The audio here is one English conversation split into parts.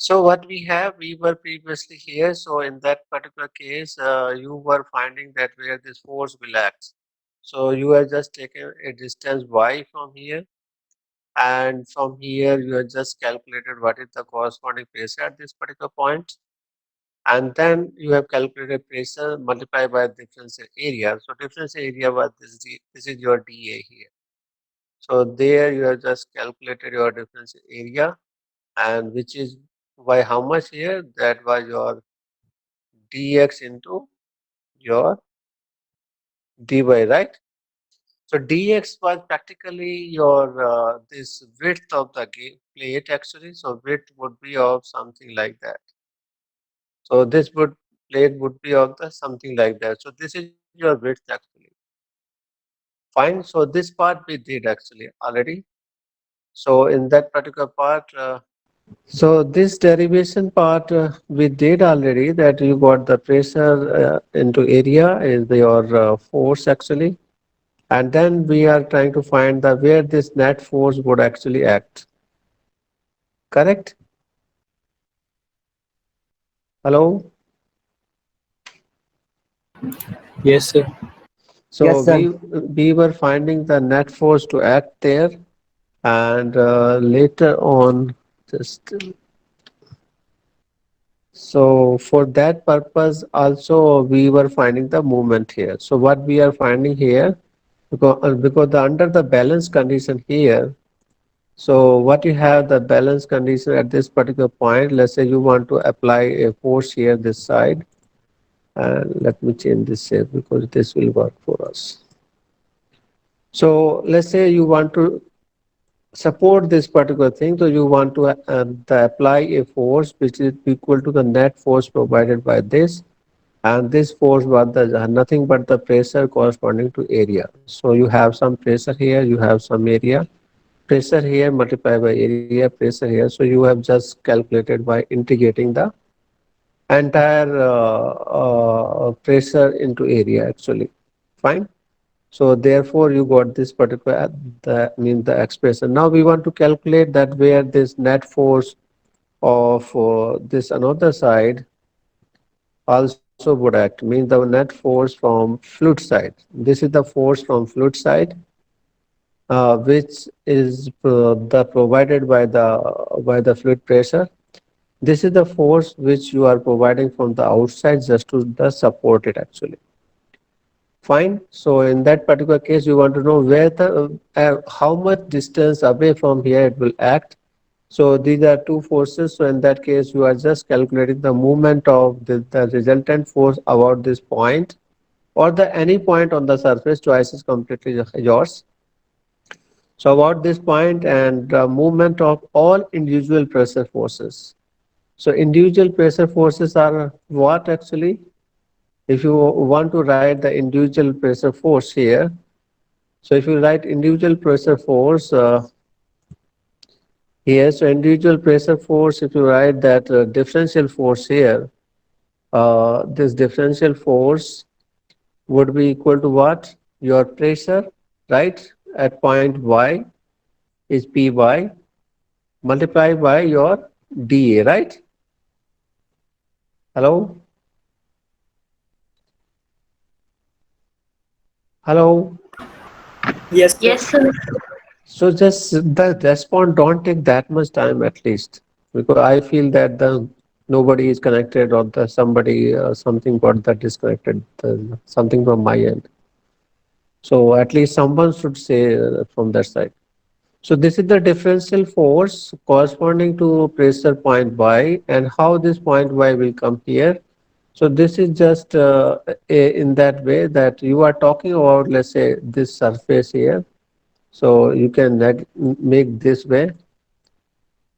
So what we have, we were previously here. So in that particular case, you were finding that where this force will act. So you are just taking a distance y from here, and from here you have just calculated what is the corresponding pressure at this particular point, and then you have calculated pressure multiplied by differential area. So differential area was this is your dA here. So there you have just calculated your differential area, and which is by how much here? That was your dx into your dy, right? So dx was practically your this width of the plate actually. So width would be of something like that. So this would plate would be of the something like that. So this is your width actually. Fine. So this part we did actually already. So in that particular part, so this derivation part we did already, that you got the pressure into area is your force actually, and then we are trying to find the where this net force would actually act. Correct? Hello. Yes, sir. So Yes, sir. we were finding the net force to act there, and later on, just so for that purpose also we were finding the movement here. So what we are finding here, because under the balance condition here, so what you have the balance condition at this particular point, let's say you want to apply a force here this side, and let me change this here because this will work for us. So let's say you want to support this particular thing, so you want to apply a force which is equal to the net force provided by this, and this force was the nothing but the pressure corresponding to area. So you have some pressure here, you have some area, pressure here multiplied by area, pressure here. So you have just calculated by integrating the entire pressure into area actually. Fine. So therefore you got this particular the mean the expression. Now we want to calculate that where this net force of this another side also would act, means the net force from fluid side. This is the force from fluid side, which is the provided by the fluid pressure. This is the force which you are providing from the outside just to the support it actually. Fine. So in that particular case, you want to know where the how much distance away from here it will act. So these are two forces. So in that case, you are just calculating the movement of the resultant force about this point or the any point on the surface. Choice is completely yours. So about this point and movement of all individual pressure forces. So individual pressure forces are what actually? If you want to write the individual pressure force here, so if you write individual pressure force here, so individual pressure force, if you write that differential force here, this differential force would be equal to what? Your pressure, right, at point Y is Py multiplied by your dA, right? Hello? Hello? Yes, sir. Yes, sir. So just the response don't take that much time at least, because I feel that the nobody is connected or the somebody something got that disconnected, something from my end. So at least someone should say from that side. So this is the differential force corresponding to pressure point Y, and how this point Y will come here. So this is just in that way that you are talking about, let's say this surface here. So you can make this way.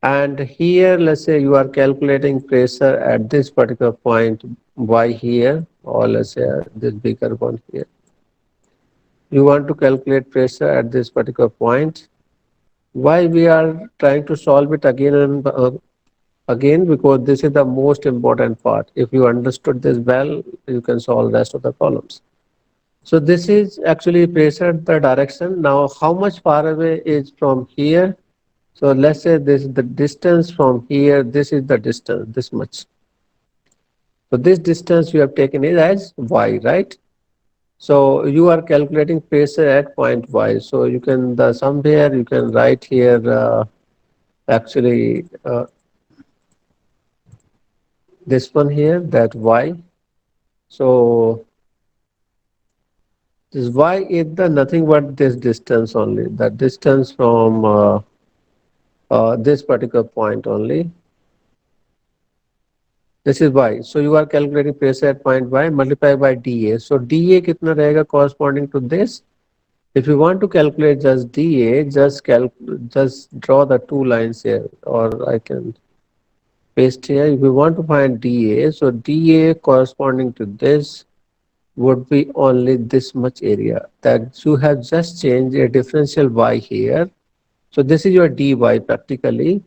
And here, let's say you are calculating pressure at this particular point Y here, or let's say this bigger one here. You want to calculate pressure at this particular point. Why we are trying to solve it again and again? Because this is the most important part. If you understood this well, you can solve rest of the problems. So this is actually pressure the direction. Now how much far away is from here? So let's say this is the distance from here. This is the distance, this much. So this distance you have taken it as y, right? So you are calculating pressure at point y. So you can somewhere you can write here actually this one here, that y. So this y is the nothing but this distance only. The distance from this particular point only. This is y. So you are calculating pressure at point y multiplied by dA. So dA कितना रहेगा corresponding to this? If you want to calculate just dA, just draw the two lines here, or I can paste here. If you want to find dA, so dA corresponding to this would be only this much area. That you have just changed a differential y here. So this is your dy practically,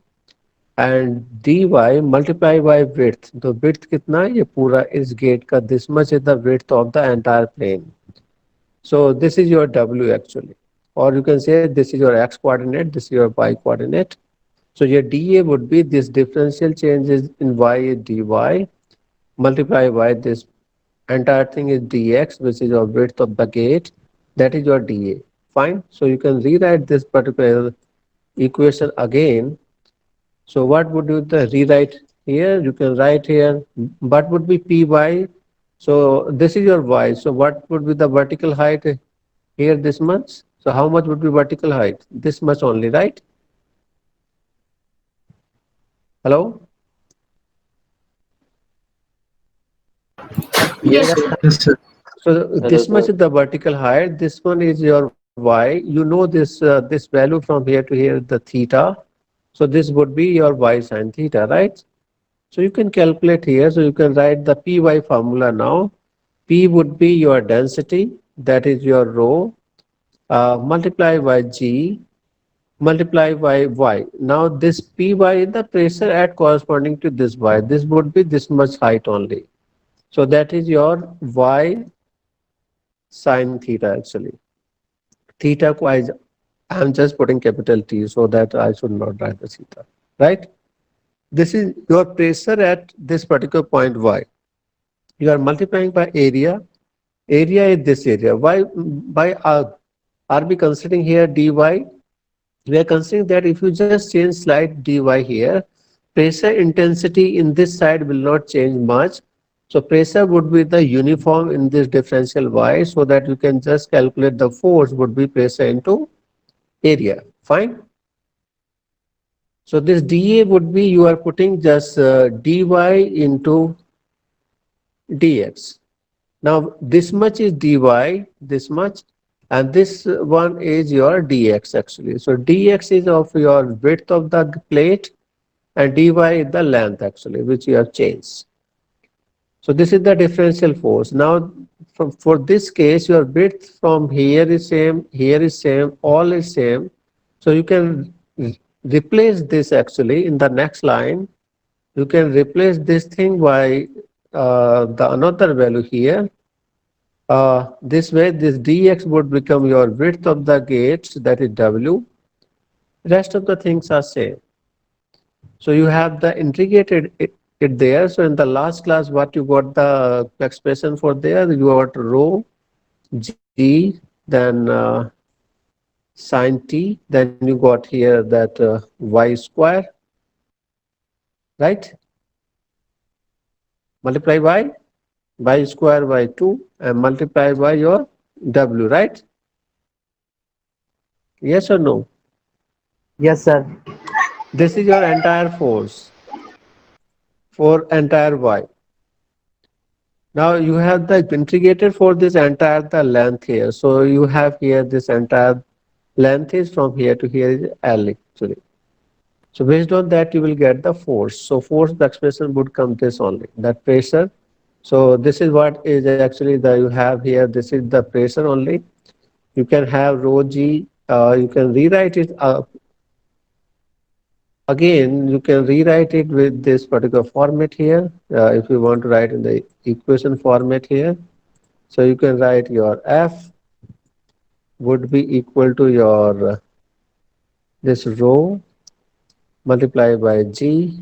and dy multiply by width. The width कितना है? ये पूरा इस gate का this much is the width of the entire plane. So this is your w actually, or you can say this is your x coordinate, this is your y coordinate. So your dA would be this differential changes in y is dy multiply by this entire thing is dx, which is your width of the gate. That is your dA. Fine. So you can rewrite this particular equation again. So what would you rewrite here? You can write here, what would be py? So this is your y. So what would be the vertical height here this much? So how much would be vertical height? This much only, right? Hello? Yes, Yes. sir. Yes, sir. So Hello, this much sir. is the vertical height. This one is your y. You know this value from here to here, the theta. So this would be your y sine theta, right? So you can calculate here. So you can write the py formula now. P would be your density, that is your rho, multiply by g, multiply by y. Now this py is the pressure at corresponding to this y. This would be this much height only. So that is your y sine theta actually. Theta को I'm just putting capital T so that I should not write the theta, right? This is your pressure at this particular point y. You are multiplying by area. Area is this area. Why by are we considering here dy? We are considering that if you just change slight dy here, pressure intensity in this side will not change much. So pressure would be the uniform in this differential y, so that you can just calculate the force would be pressure into area. Fine. So this dA would be, you are putting just dy into dx. Now this much is dy, this much, and this one is your dx actually. So dx is of your width of the plate, and dy is the length actually, which you have changed. So this is the differential force. Now for this case, your width from here is same, all is same. So you can replace this actually in the next line. You can replace this thing by the another value here. This way, this dx would become your width of the gate, that is w. Rest of the things are same. So you have the integrated it there. So in the last class, what you got the expression for there, you got rho g, then sine t, then you got here that y square, right? Multiply by y square by 2 and multiply by your w, right? Yes or no? Yes, sir. This is your entire force for entire y. Now you have the integrated for this entire the length here. So you have here this entire length is from here to here is L actually. So based on that you will get the force. So force the expression would come this only, that pressure. So this is what is actually the you have here. This is the pressure only. You can have rho g. You can rewrite it again. You can rewrite it with this particular format here. If you want to write in the equation format here. So you can write your F would be equal to your this rho multiply by G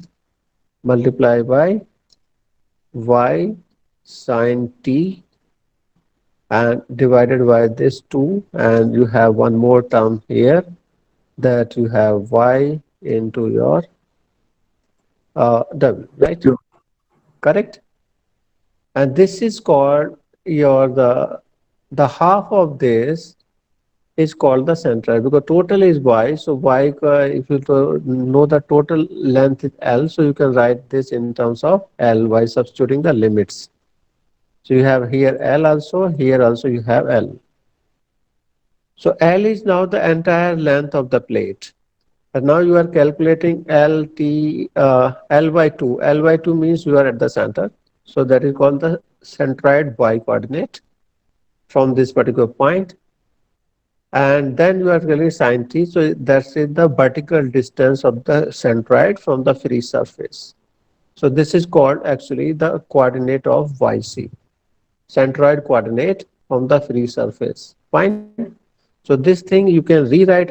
multiply by Y sine T and divided by this 2, and you have one more term here that you have Y into your W, right? Correct? And this is called your the half of this is called the centroid because total is Y. So Y, if you know the total length is L, so you can write this in terms of L by substituting the limits. So you have here L also, here also you have L. So L is now the entire length of the plate. And now you are calculating L by 2. L by 2 means you are at the center. So that is called the centroid Y coordinate from this particular point. And then you are calculating sine t. So that is the vertical distance of the centroid from the free surface. So this is called actually the coordinate of YC, centroid coordinate from the free surface. Fine. So this thing you can rewrite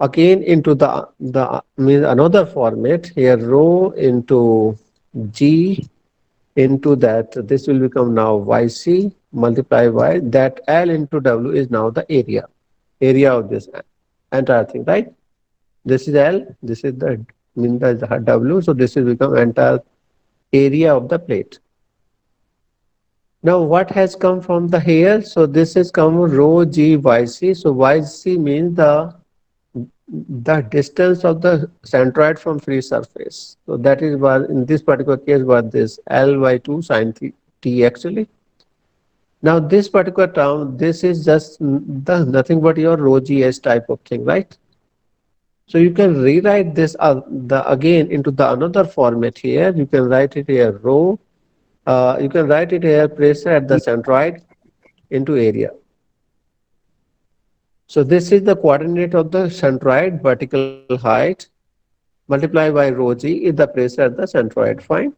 again into the means another format here, rho into G into that. This will become now YC multiply by that L into W is now the area of this entire thing, right? This is L, this is the mean the W, so this will become entire area of the plate. Now what has come from the here? So this has come rho G YC. So YC means the distance of the centroid from free surface. So that is what in this particular case was this L by 2 sine t actually. Now this particular term, this is just the nothing but your rho gs type of thing, right? So you can rewrite this the again into the another format here. You can write it here rho. You can write it here pressure at the centroid into area. So this is the coordinate of the centroid vertical height multiply by rho g is the pressure at the centroid. Fine.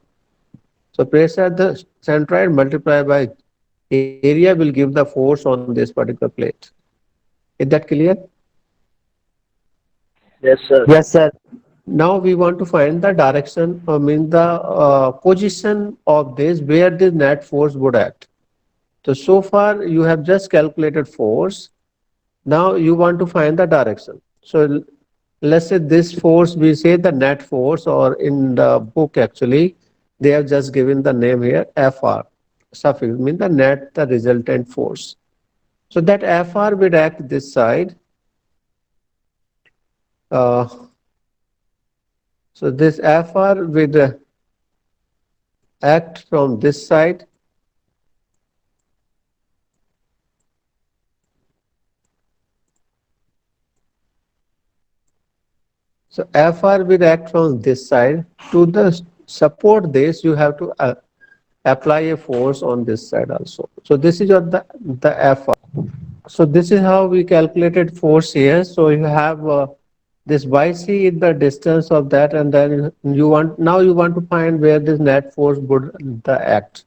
So pressure at the centroid multiplied by area will give the force on this particular plate. Is that clear? Yes, sir. Yes, sir. Now we want to find the direction, I mean the position of this where the net force would act. So far you have just calculated force. Now you want to find the direction. So let's say this force, we say the net force, or in the book actually they have just given the name here FR suffix means the net, the resultant force. So that FR will act this side. uh, so this FR will act from this side. So FR will act from this side. To the support this, you have to apply a force on this side also. So this is your the FR. So this is how we calculated force here. So you have this YC is the distance of that, and then you want now you want to find where this net force would the act.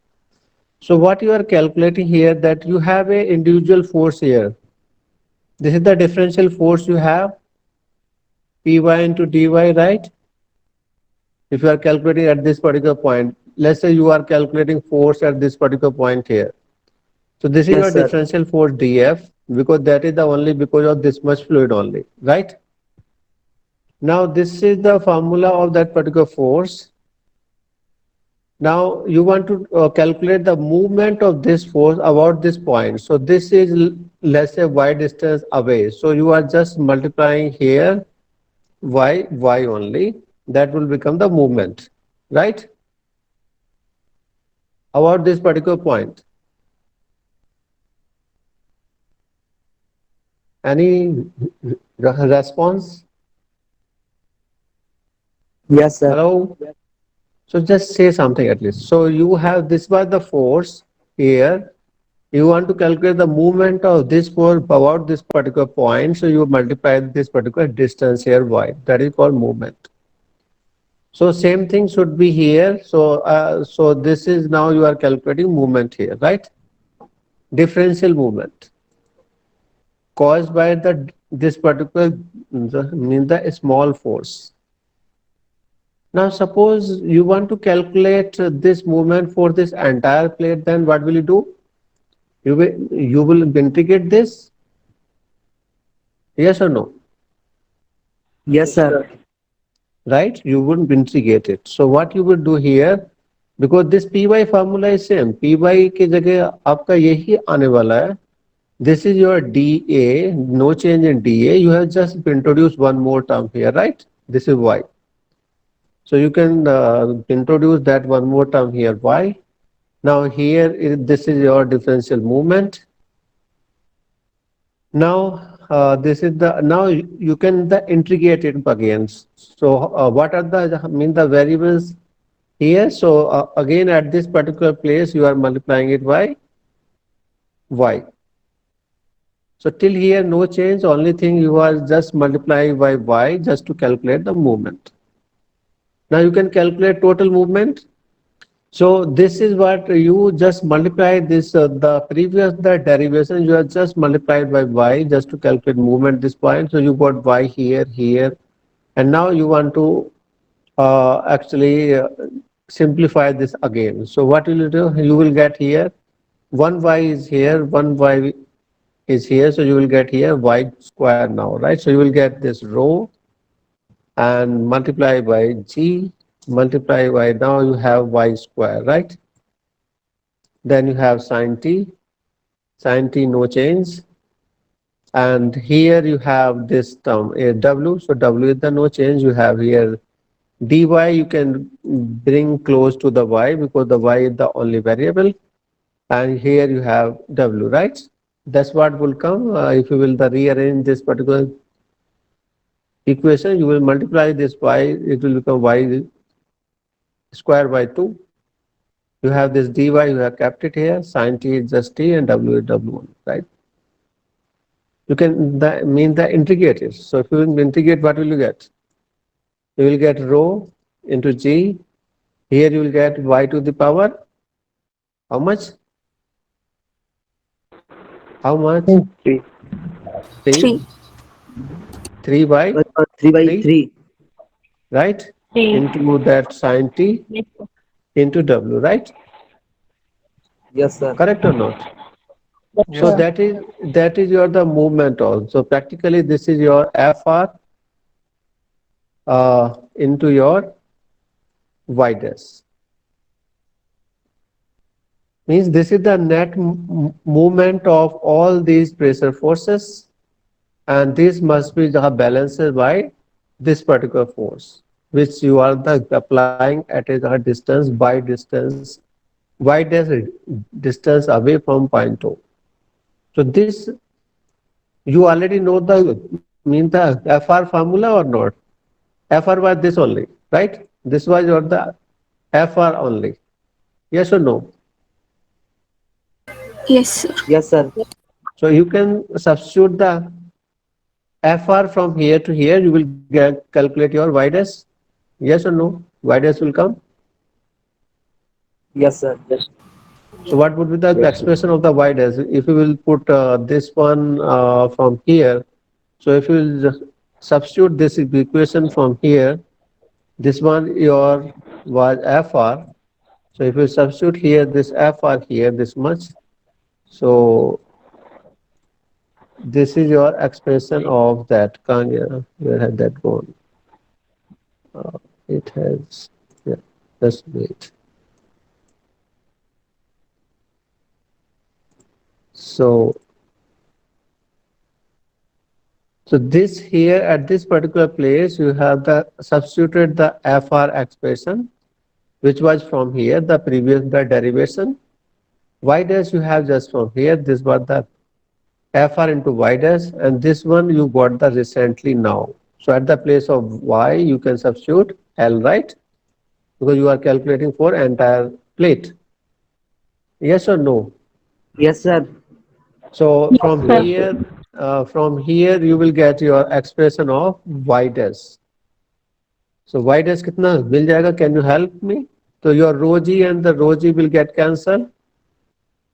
So what you are calculating here, that you have a individual force here. This is the differential force you have, Py into dy, right? If you are calculating at this particular point, let's say you are calculating force at this particular point here. So this is your Yes, sir. differential force dF, because that is the only because of this much fluid only, right? Now this is the formula of that particular force. Now you want to calculate the movement of this force about this point. So this is, let's say, y distance away. So you are just multiplying here y only. That will become the movement, right? About this particular point. Any response? Yes, sir. Hello? So just say something at least. So you have, this was the force here. You want to calculate the movement of this force about this particular point. So you multiply this particular distance here y. That is called movement. So same thing should be here. So this is now you are calculating movement here, right? Differential movement caused by the this particular mean the small force. Now, suppose you want to calculate this movement for this entire plate, then what will you do? You will integrate this, yes or no? Yes, sir. Right? You wouldn't integrate it. So what you will do here, because this py formula is same, py की जगह आपका यही आने वाला है. This is your dA, no change in dA. You have just introduced one more term here, right? This is y. So you can introduce that one more term here, y. Now here, this is your differential movement. Now this is the, now you can the integrate it again. So what are the variables here? So again at this particular place you are multiplying it by y. So till here no change, only thing you are just multiplying by y just to calculate the movement. Now you can calculate total movement. So this is what you just multiply this, the previous the derivation you have just multiplied by y just to calculate movement this point. So you got y here, here, and now you want to actually simplify this again. So what will you do? You will get here, one y is here, one y is here, so you will get here y square now, right? So you will get this rho and multiply by g, multiply by, now you have y square, right? Then you have sine t no change, and here you have this term w, so w is the no change. You have here dy, you can bring close to the y because the y is the only variable, and here you have w, right? That's what will come if you will the rearrange this particular equation. You will multiply this y, it will become y square by 2. You have this dy, you have kept it here, sine t is just t and w is w1, right? You can mean the integrate it. So if you integrate, what will you get? You will get rho into g. Here you will get y to the power, how much? How much? 3. 3. 3. 3 by 3 by 3, 3. right? 3. Into that sine t Yes, sir. into w, right? Yes, sir. Correct or not? Yes, So sir. that is your the movement also. Practically this is your fr into your y dash. Means this is the net movement of all these pressure forces, and this must be balanced by this particular force which you are applying at a distance by distance, y dash distance away from point O. So this you already know the mean the FR formula or not? FR was this only, right? This was your the FR only. Yes or no? Yes, sir. Yes, sir. So you can substitute the FR from here to here. You will calculate your y dash. Yes or no? Y dash will come. Yes, sir. So what would be the expression of the y dash? If you will put this one from here, so if you will just substitute this equation from here, this one your was FR. So if you substitute here this FR here this much, so this is your expression of that. Where had that gone? It has, yeah, just wait. So so this here at this particular place you have the substituted the FR expression which was from here the previous the derivation. Y dash you have just from here, this was the FR into y dash, and this one you got the recently now. So at the place of y you can substitute L, right? Because you are calculating for entire plate. Yes or no? Yes, sir. So Yes, sir. from here you will get your expression of y dash. So y dash कितना मिल जाएगा? Can you help me? So your rho g and the rho g will get cancelled.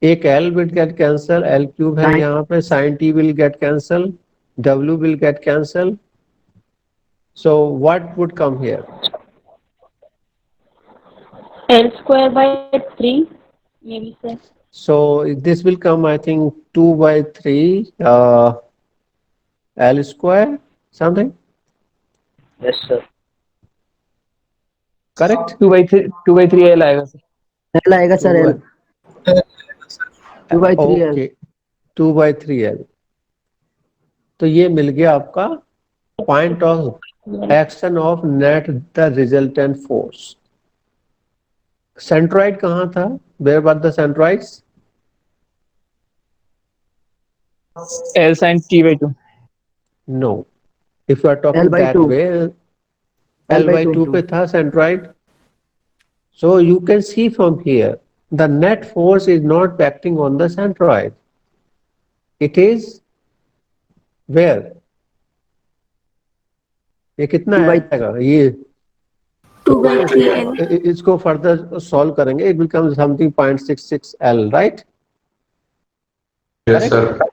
एक L will get cancelled. L cube है Sine. यहाँ पे. Sin t will get cancelled. W will get cancelled. So what would come here? L square by 3, maybe sir. So this will come, I think, 2 by 3 L square something, Yes, sir. correct? 2 by 3 L आएगा sir. L आएगा sir 2 L। by 2/3 L। okay, 2 by 3 L। तो ये मिल गया आपका point of action of net the resultant force. Centroid कहाँ था? Where were the centroids? L sin T/2. No, if you are L talking by that 2। वे, L L by by 2। 2 पे था centroid. So you can see from here, the net force is not acting on the centroid. It is where? ये कितना 2/3। आएगा ये? 2/3L. इसको further solve करेंगे, it becomes something 0.66 L, right? Yes, Correct? sir.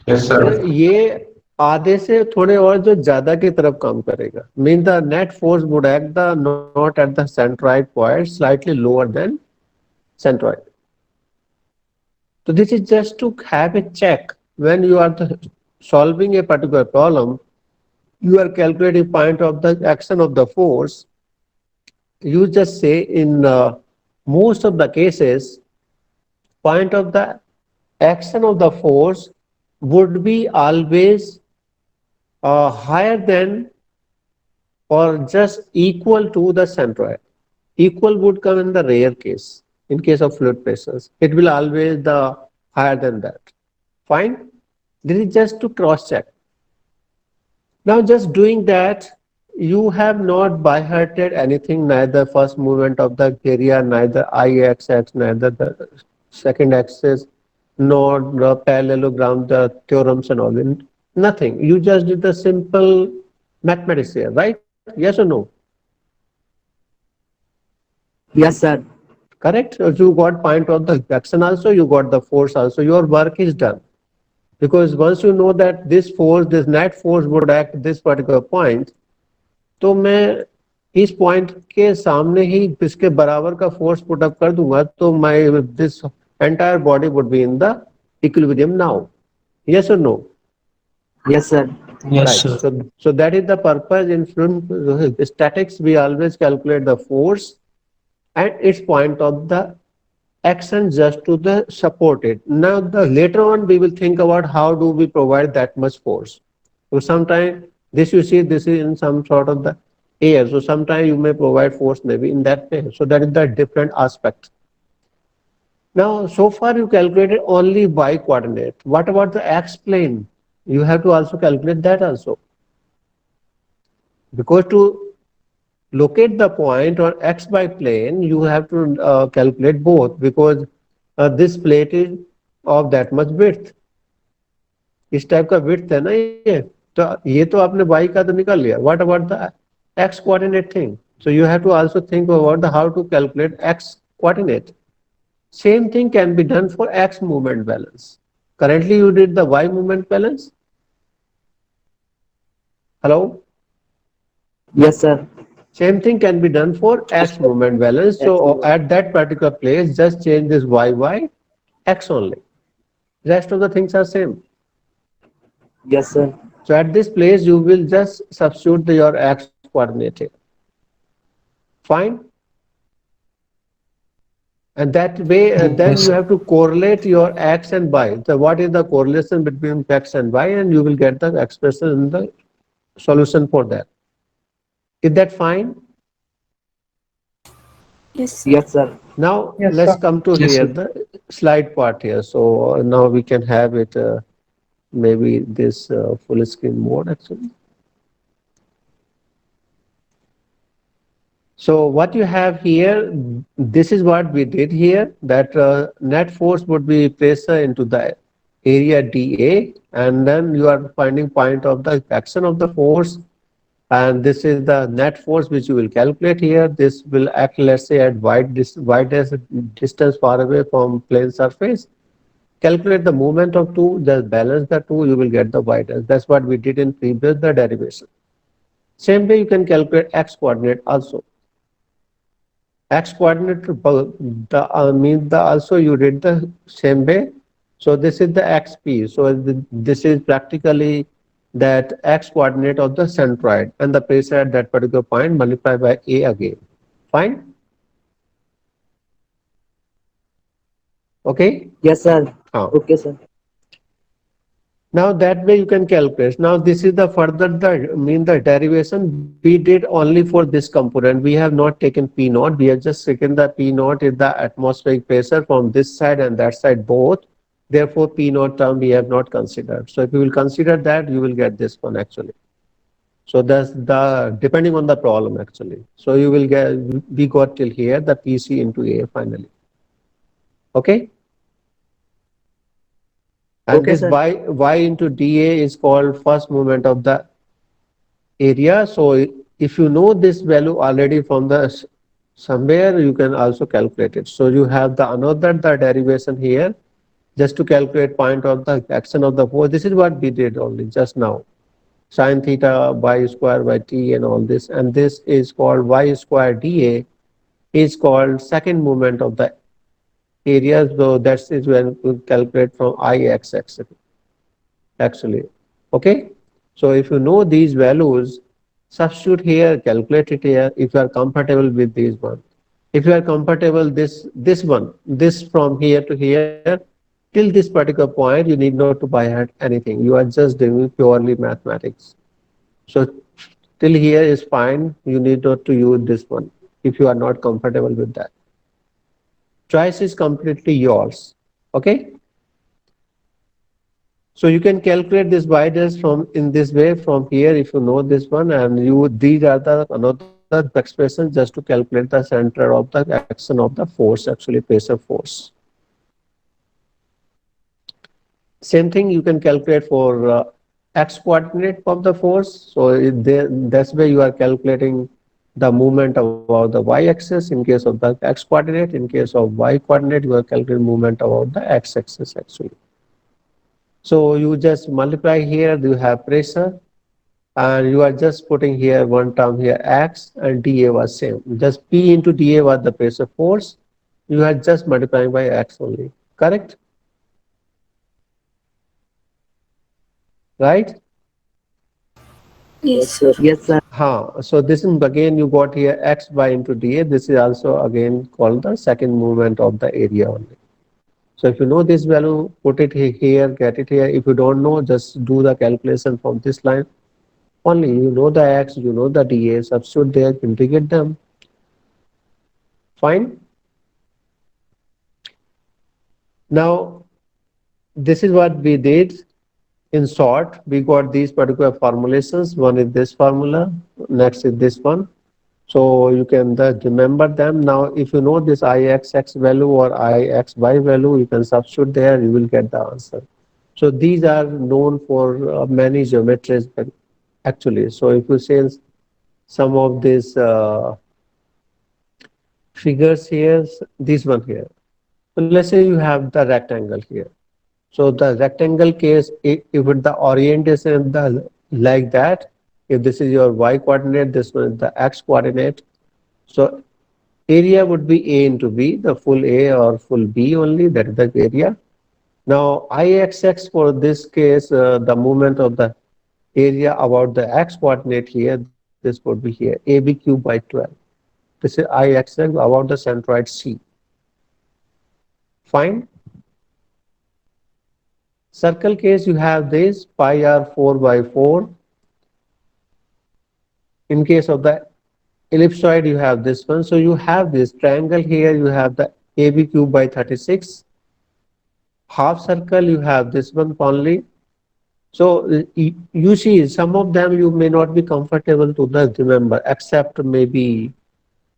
Yes, तो sir. ये आधे से थोड़े और जो ज्यादा की तरफ काम करेगा, mean the net force would act the not at the centroid point, slightly lower than centroid. So this is just to have a check when you are solving a particular problem, you are calculating point of the action of the force. You just say in most of the cases, point of the action of the force would be always higher than or just equal to the centroid. Equal would come in the rare case. In case of fluid pressures, it will always the higher than that. Fine. This is just to cross check. Now just doing that, you have not by-hearted anything, neither first movement of the area, neither I-axis, neither the second axis, nor the parallelogram, the theorems and all. Nothing. You just did the simple mathematics here, right? Yes or no? Yes sir। Correct? So you got point of the action also, you got the force also. Your work is done. Because once you know that this force, this net force would act this particular point, तो मैं इस point के सामने ही इसके बराबर का force put up कर दूंगा, तो my this entire body would be in the equilibrium now. Yes और no? Yes sir। Yes, Right. sir. So that is the purpose in fluid statics. We always calculate the force and its point of the action just to the support it. Now the later on we will think about how do we provide that much force. So sometimes this you see this is in some sort of the air. So sometimes you may provide force maybe in that way. So that is the different aspect. Now so far you calculated only y coordinate. What about the x plane? You have to also calculate that also. Because to locate the point on xy plane, you have to calculate both, because this plate is of that much width. इस type का width है ना ये तो आपने y का तो निकाल लिया. What about the x coordinate thing? So you have to also think about the how to calculate x coordinate. Same thing can be done for x movement balance. Currently you did the y movement balance. Hello? Yes sir। Same thing can be done for x movement balance. So at that particular place, just change this y, x only. Rest of the things are same. Yes sir। So at this place, you will just substitute your x coordinate here. Fine. And that way, then you have to correlate your x and y. So what is the correlation between x and y? And you will get the expression in the solution for that. Is that fine? Yes. Yes sir। Now Yes, let's sir. come to Yes, here, sir. the slide part here. So now we can have it maybe this full screen mode actually. So what you have here, this is what we did here, that net force would be pressure into the area dA, and then you are finding point of the action of the force, and this is the net force which you will calculate here. This will act, let's say, at widest distance far away from plane surface. Calculate the moment of two, just balance the two, you will get the widest. That's what we did in previous the derivation. Same way you can calculate x coordinate also. X coordinate, means the also you did the same way. So this is the XP. So this is practically that X coordinate of the centroid and the pressure at that particular point multiplied by A again. Fine. Okay. Yes, sir. Huh. Okay, sir. Now that way you can calculate. Now this is the further the derivation we did only for this component. We have not taken P naught. We have just taken the P naught is the atmospheric pressure from this side and that side both. Therefore P naught term we have not considered. So if you will consider that, you will get this one actually. So that's the depending on the problem actually. So you will get we got till here the PC into A finally. Okay. And Okay, this sir. y into dA is called first movement of the area. So if you know this value already from the somewhere, you can also calculate it. So you have the derivation here just to calculate point of the action of the force. This is what we did only just now. Sine theta y square by t and all this, and this is called y square dA is called second movement of the area. So that is when we calculate from ix actually. Okay. So if you know these values, substitute here, calculate it here if you are comfortable with these one. If you are comfortable this from here to here, till this particular point, you need not to buy anything. You are just doing purely mathematics. So till here is fine. You need not to use this one if you are not comfortable with that. Choice is completely yours. Okay. So you can calculate this y dash from in this way from here if you know this one, and you these are the another expression just to calculate the center of the action of the force, actually pressure force. Same thing you can calculate for x coordinate of the force. So that's where you are calculating the movement about the y-axis in case of the x coordinate. In case of y coordinate, you are calculating movement about the x-axis actually. So you just multiply here, you have pressure, and you are just putting here one term here x, and dA was same. Just P into dA was the pressure force. You are just multiplying by x only. Correct? Right? Yes. Sir. Yes, sir. So this is again you got here x by into dA. This is also again called the second movement of the area only. So if you know this value, put it here, get it here. If you don't know, just do the calculation from this line. Only you know the x, you know the dA, substitute there, integrate them. Fine. Now, this is what we did. In short, we got these particular formulations. One is this formula, next is this one. So you can remember them. Now, if you know this ixx value or ixy value, you can substitute there, you will get the answer. So these are known for many geometries actually. So if you say some of these figures here, this one here. So let's say you have the rectangle here. So the rectangle case, if the orientation the like that, if this is your y coordinate, this one is the x coordinate. So area would be A into B, the full A or full B only, that is the area. Now Ixx for this case, the movement of the area about the x coordinate here, this would be here, AB cube by 12. This is Ixx about the centroid C. Fine. Circle case, you have this pi r 4 by 4. In case of the ellipsoid, you have this one. So you have this triangle here, you have the AB cube by 36. Half circle, you have this one only. So you see, some of them you may not be comfortable to remember, except maybe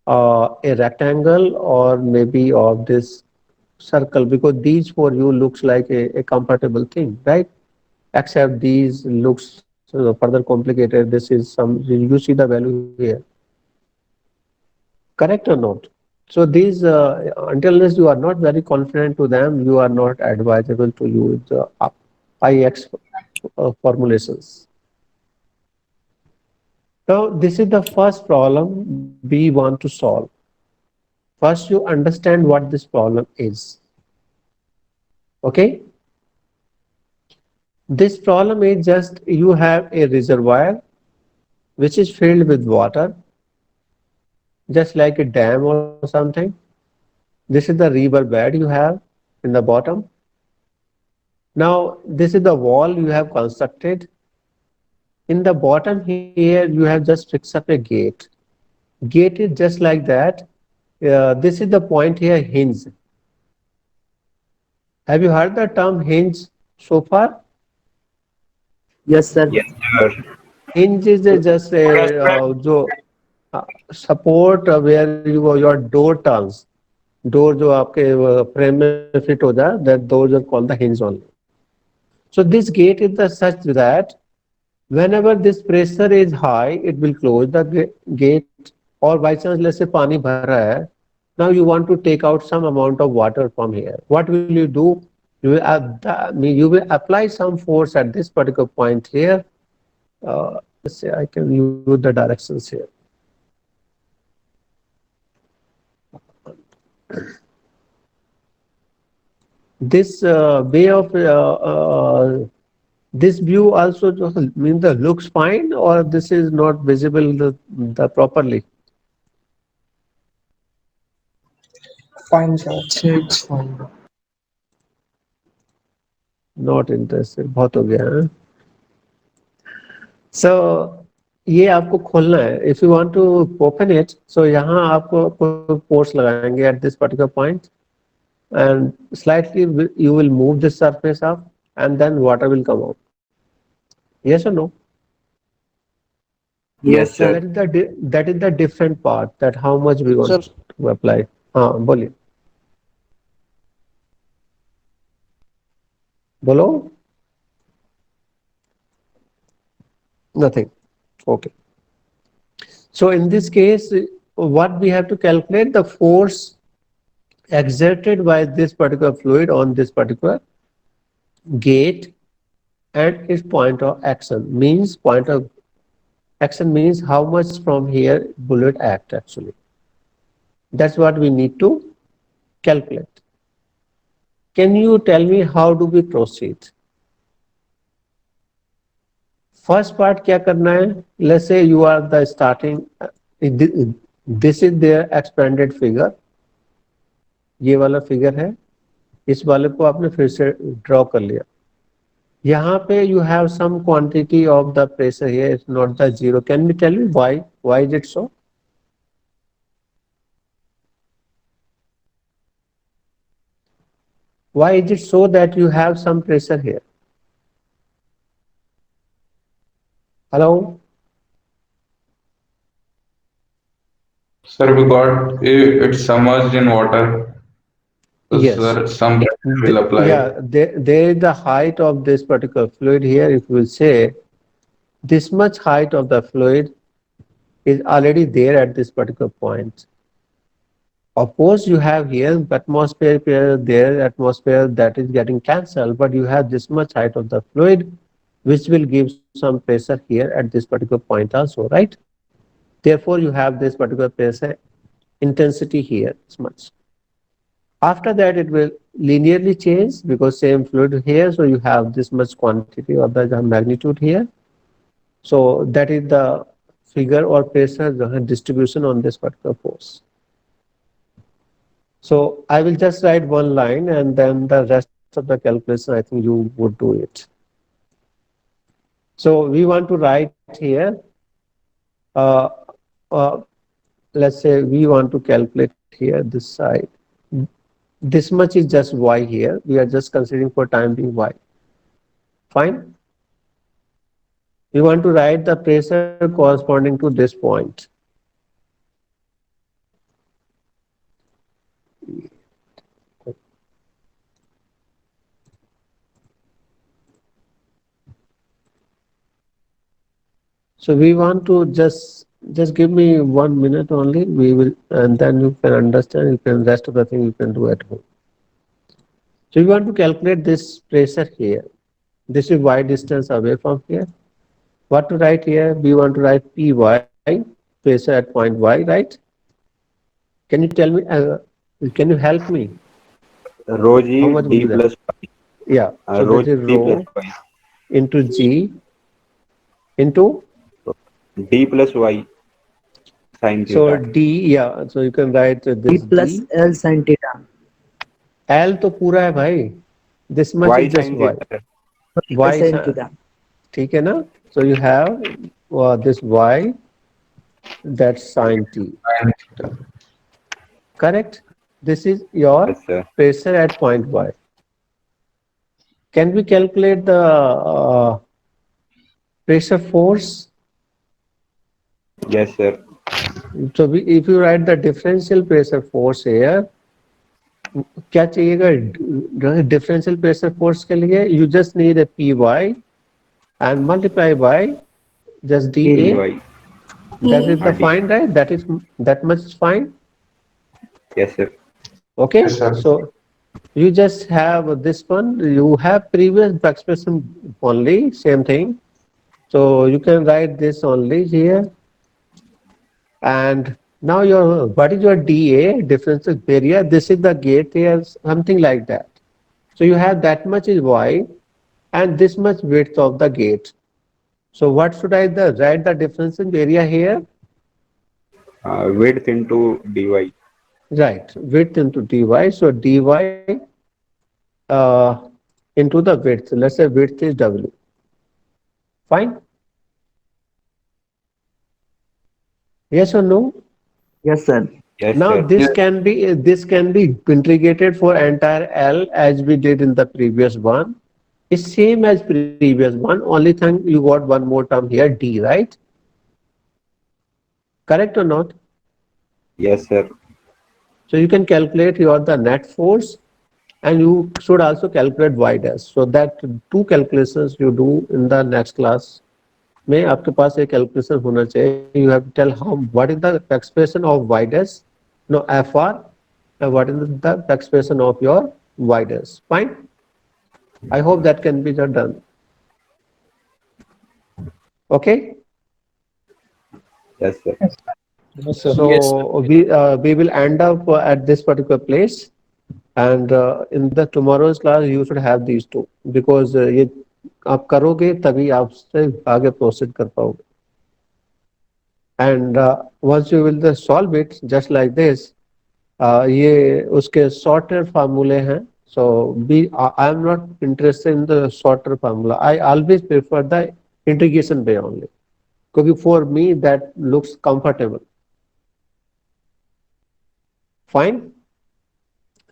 a rectangle or maybe of this circle, because these for you looks like a comfortable thing, right? Except these looks further complicated. This is some, you see the value here. Correct or not? So these, until unless you are not very confident to them, you are not advisable to use IX formulations. Now, this is the first problem we want to solve. First, you understand what this problem is. Okay? This problem is just you have a reservoir which is filled with water, just like a dam or something. This is the river bed you have in the bottom. Now, this is the wall you have constructed. In the bottom here, you have just fixed up a gate. Gate is just like that. This is the point here, hinge. Have you heard the term hinge so far? Yes, sir. Yes, sir. Hinge is just a support where your door turns. Door जो आपके frame में fit हो जाए, that those are called the hinge only. So this gate is the such that whenever this pressure is high, it will close the gate. Or by chance, let's say पानी भर रहा है, now you want to take out some amount of water from here. What will you do? You will apply some force at this particular point here. Let's say I can use the directions here. This way of this view also means the looks fine, or this is not visible the properly. Fine, sir. It's fine. Not interested. बहुत हो गया है. So ये आपको खोलना है. If you want to open it, so यहाँ आपको ports लगाएंगे at this particular point, and slightly you will move the surface up, and then water will come out. Yes or no? Yes, So sir. that is the different part, that how much we want to apply. हाँ बोलिए. बोलो. Nothing. Okay. So in this case, what we have to calculate, the force exerted by this particular fluid on this particular gate and its point of action. Point of action means how much from here bullet act actually. That's what we need to calculate. Can you tell me how do we proceed? First part क्या करना है? Let's say you are the starting. This is their expanded figure. ये वाला figure है. इस वाले को आपने फिर से ड्रॉ कर लिया. यहाँ पे you have some quantity of the pressure here. It's not the zero. Can you tell me why? Why is it so? Why is it so that you have some pressure here? Hello? Sir, because it's submerged in water, so Yes. sir, some pressure will apply. Yeah, there is the height of this particular fluid here. If we will say this much height of the fluid is already there at this particular point. Of course, you have here atmosphere, there atmosphere that is getting cancelled, but you have this much height of the fluid, which will give some pressure here at this particular point also, right? Therefore, you have this particular pressure intensity here this much. After that, it will linearly change because same fluid here, so you have this much quantity of the magnitude here. So that is the figure or pressure distribution on this particular force. So I will just write one line, and then the rest of the calculation, I think you would do it. So we want to write here, uh, uh, let's say we want to calculate here this side. This much is just y here. We are just considering for time being y. Fine. We want to write the pressure corresponding to this point. So we want to just give me 1 minute only. We will, and then you can understand. You can rest of the thing you can do at home. So we want to calculate this pressure here. This is y distance away from here. What to write here? We want to write Py, pressure at point y, right? Can you tell me? Can you help me? Rho G How much would D be that? plus Y. Yeah. So Rho that is D plus rho Y. into G into, D plus Y sin so theta. D, yeah. So you can write D this plus D. L sin theta. L तो पूरा है भाई. This much Y is just sin Y. theta. Y sin theta. ठीक है ना? So you have this Y, that's sine T. Sin theta. Correct? This is your Yes, sir. pressure at point Y. Can we calculate the pressure force? Yes, sir. So if you write the differential pressure force here, क्या चाहिएगा differential pressure force के लिए? You just need a Py and multiply by just dA. Dy. That is the RD. fine, right? That much is fine. Yes, sir. Okay. Yes, sir. So you just have this one. You have previous expression only, same thing. So you can write this only here. And now what is your dA, differential area? This is the gate here, something like that. So you have that much is Y and this much width of the gate. So what should I write the differential area here? Width into dy. Right, width into dy. So dy uh, into the width. Let's say width is W. Fine. Yes or no? Yes, sir. Yes, Now sir. this can be integrated for entire L as we did in the previous one. It's same as previous one. Only thing you got one more term here, D, right? Correct or not? Yes, sir. So you can calculate the net force, and you should also calculate y dash. So that two calculations you do in the next class. में आपके पास एक calculation होना चाहिए. You have to tell what is the expression of y dash, no FR, and what is the expression of your y dash. Fine. I hope that can be done. Okay. Yes, sir. Yes, sir. So we will end up at this particular place, and in the tomorrow's class you should have these two, because ये आप करोगे तभी आपसे आगे proceed कर पाओगे. And once you will solve it just like this, ये उसके shorter formulae हैं. So I am not interested in the shorter formula. I always prefer the integration way only, because for me that looks comfortable. Fine.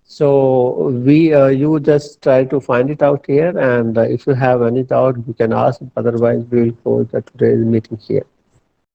So you just try to find it out here, and if you have any doubt, you can ask. Otherwise, we will close today's meeting here.